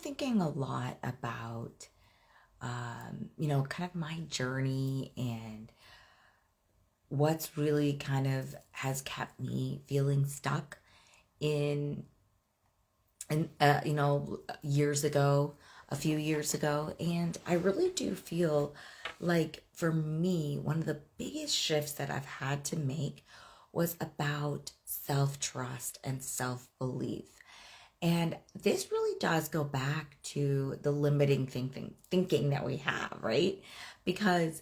thinking a lot about, kind of my journey and what's really kind of has kept me feeling stuck in, years ago, a few years ago. And I really do feel like for me, one of the biggest shifts that I've had to make was about self trust and self belief. And this really does go back to the limiting thinking that we have, right? Because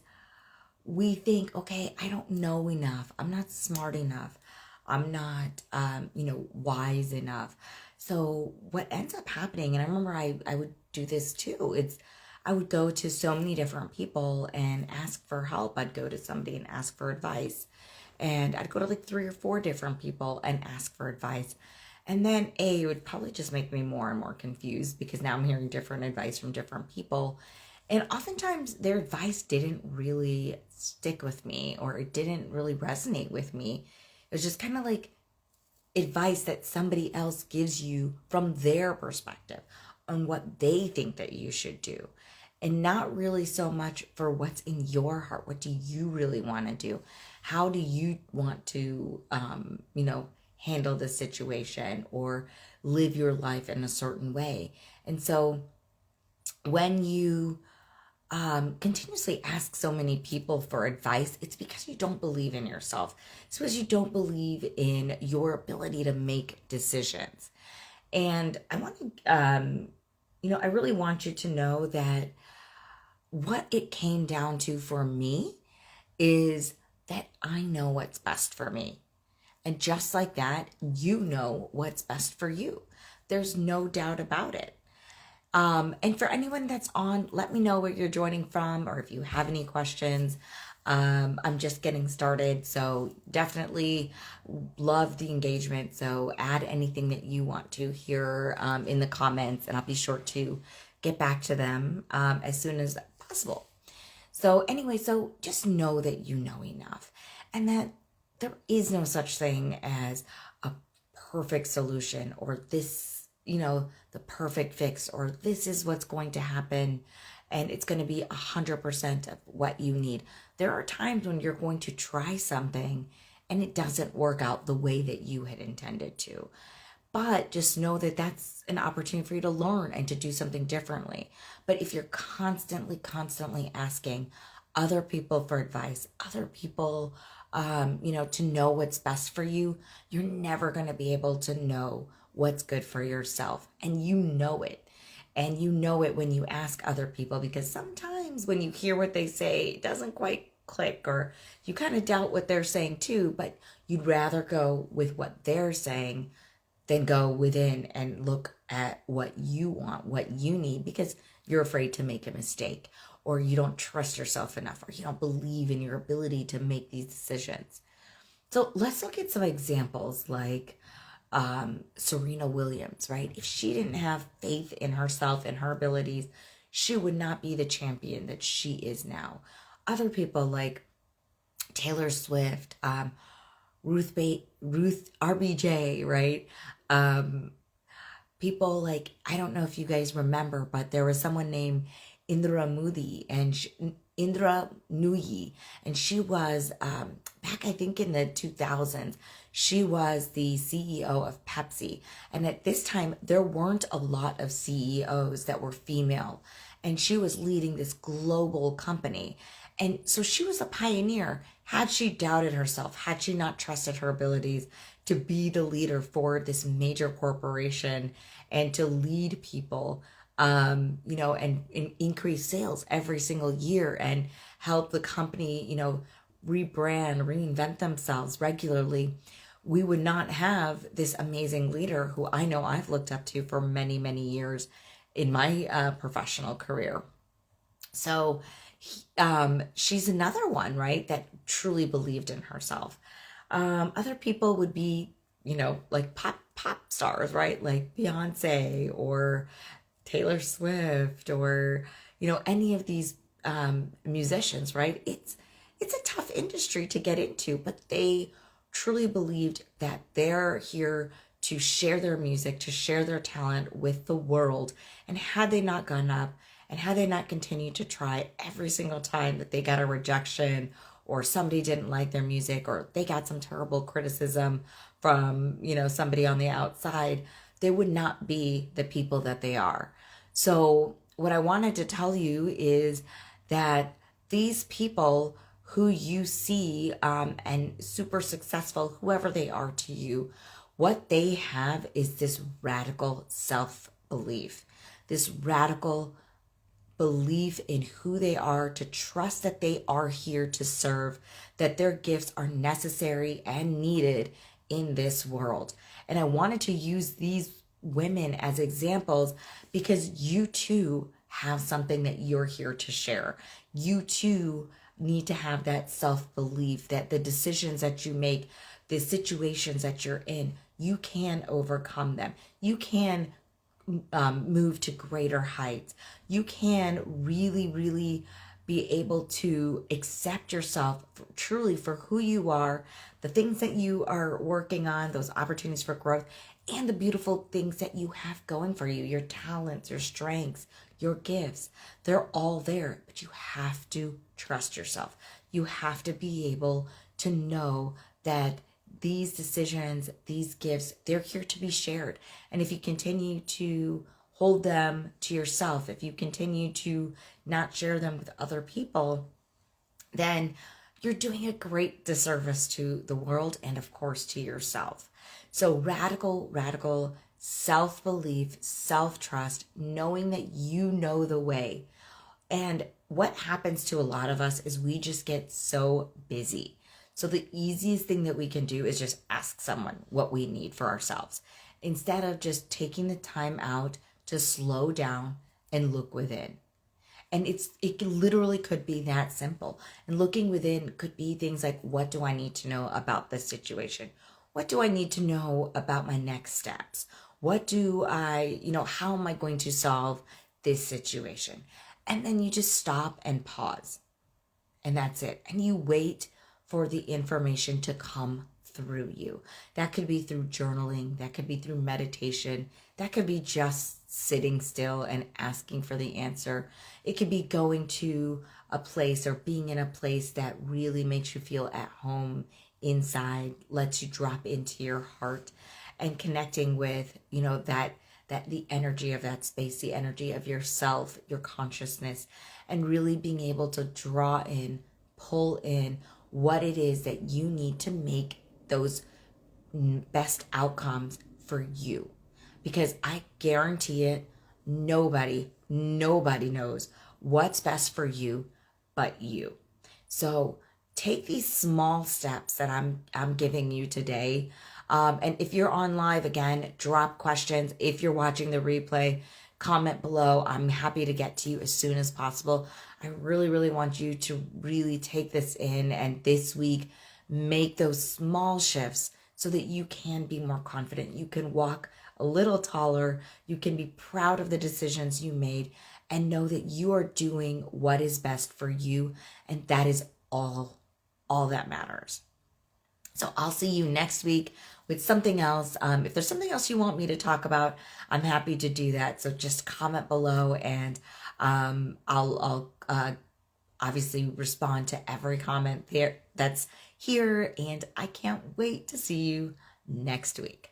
we think, okay, I don't know enough. I'm not smart enough. I'm not, wise enough. So what ends up happening, and I remember I would do this too. I would go to so many different people and ask for help. I'd go to somebody and ask for advice. And I'd go to like three or four different people and ask for advice. And then it would probably just make me more and more confused because now I'm hearing different advice from different people. And oftentimes their advice didn't really stick with me or it didn't really resonate with me. It was just kind of like advice that somebody else gives you from their perspective on what they think that you should do. And not really so much for what's in your heart. What do you really want to do? How do you want to, handle the situation or live your life in a certain way? And so when you continuously ask so many people for advice, it's because you don't believe in yourself. It's because you don't believe in your ability to make decisions. And I want to, I really want you to know that what it came down to for me is that I know what's best for me. And just like that, you know what's best for you. There's no doubt about it. And for anyone that's on, let me know where you're joining from or if you have any questions. I'm just getting started, so definitely love the engagement. So add anything that you want to here in the comments, and I'll be sure to get back to them as soon as possible. So anyway, so just know that you know enough and that there is no such thing as a perfect solution or this, the perfect fix or this is what's going to happen and it's going to be 100% of what you need. There are times when you're going to try something and it doesn't work out the way that you had intended to. But just know that that's an opportunity for you to learn and to do something differently. But if you're constantly asking other people for advice, other people, to know what's best for you, you're never going to be able to know what's good for yourself. And you know it. And you know it when you ask other people because sometimes when you hear what they say, it doesn't quite click or you kind of doubt what they're saying too, but you'd rather go with what they're saying than go within and look at what you want, what you need, because you're afraid to make a mistake or you don't trust yourself enough or you don't believe in your ability to make these decisions. So let's look at some examples like Serena Williams, right? If she didn't have faith in herself and her abilities, she would not be the champion that she is now. Other people like Taylor Swift, Ruth RBJ, right? Um, People like, I don't know if you guys remember, but there was someone named Indra Moody and Indra Nooyi, and she was back I think in the 2000s. She was the CEO of Pepsi, and at this time there weren't a lot of CEOs that were female, and she was leading this global company. And so she was a pioneer. Had she doubted herself, had she not trusted her abilities to be the leader for this major corporation and to lead people, and increase sales every single year and help the company, rebrand, reinvent themselves regularly, we would not have this amazing leader who I know I've looked up to for many, many years in my professional career. So she's another one, right, that truly believed in herself. Other people would be, like pop stars, right, like Beyonce or Taylor Swift or any of these musicians, right? It's a tough industry to get into, but they truly believed that they're here to share their music, to share their talent with the world. And had they not gone up, and had they not continued to try every single time that they got a rejection, or somebody didn't like their music, or they got some terrible criticism from, somebody on the outside, they would not be the people that they are. So what I wanted to tell you is that these people who you see and super successful, whoever they are to you, what they have is this radical self-belief, this radical belief in who they are, to trust that they are here to serve, that their gifts are necessary and needed in this world. And I wanted to use these women as examples because you too have something that you're here to share. You too need to have that self-belief that the decisions that you make, the situations that you're in, you can overcome them. You can move to greater heights. You can really, really be able to accept yourself truly for who you are, the things that you are working on, those opportunities for growth, and the beautiful things that you have going for you, your talents, your strengths, your gifts. They're all there, but you have to trust yourself. You have to be able to know that these decisions, these gifts, they're here to be shared. And if you continue to hold them to yourself, if you continue to not share them with other people, then you're doing a great disservice to the world and, of course, to yourself. So radical self-belief, self-trust, knowing that you know the way. And what happens to a lot of us is we just get so busy. So the easiest thing that we can do is just ask someone what we need for ourselves, instead of just taking the time out to slow down and look within. And it literally could be that simple. And looking within could be things like, what do I need to know about this situation? What do I need to know about my next steps? What do I, how am I going to solve this situation? And then you just stop and pause. And that's it. And you wait for the information to come through you. That could be through journaling. That could be through meditation. That could be just sitting still and asking for the answer. It could be going to a place or being in a place that really makes you feel at home inside, lets you drop into your heart, and connecting with, that the energy of that space, the energy of yourself, your consciousness, and really being able to draw in, pull in what it is that you need to make those best outcomes for you. Because I guarantee it, nobody knows what's best for you but you. So take these small steps that I'm giving you today. And if you're on live, again, drop questions. If you're watching the replay, comment below. I'm happy to get to you as soon as possible. I really, really want you to really take this in and this week make those small shifts so that you can be more confident. You can walk a little taller. You can be proud of the decisions you made and know that you are doing what is best for you. And that is all that matters. So I'll see you next week with something else. If there's something else you want me to talk about, I'm happy to do that. So just comment below and I'll obviously respond to every comment there that's here. And I can't wait to see you next week.